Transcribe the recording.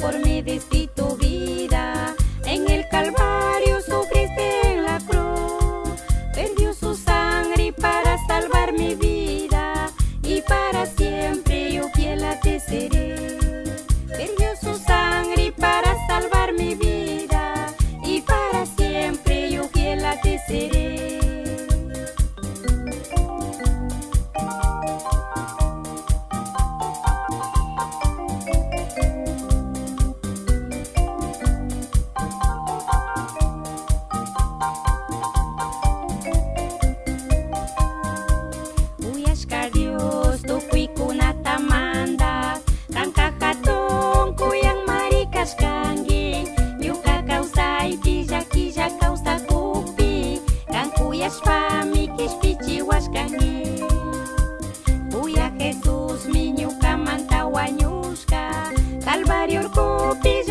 por mí diste tu vida. En el Calvario sufriste en la cruz, perdió su sangre para salvar mi vida, y para siempre yo fiel a ti seré. Perdió su sangre para salvar mi vida, y para siempre yo fiel a ti seré. Dios tu kuikuna tamanda kanka hatun kuyang marikas kangi yuka kausay killa killa kausa kupi kan kuyas pami kispichiwas kangi kuya Jesús mi ñuka manta wañushka Calvario kupi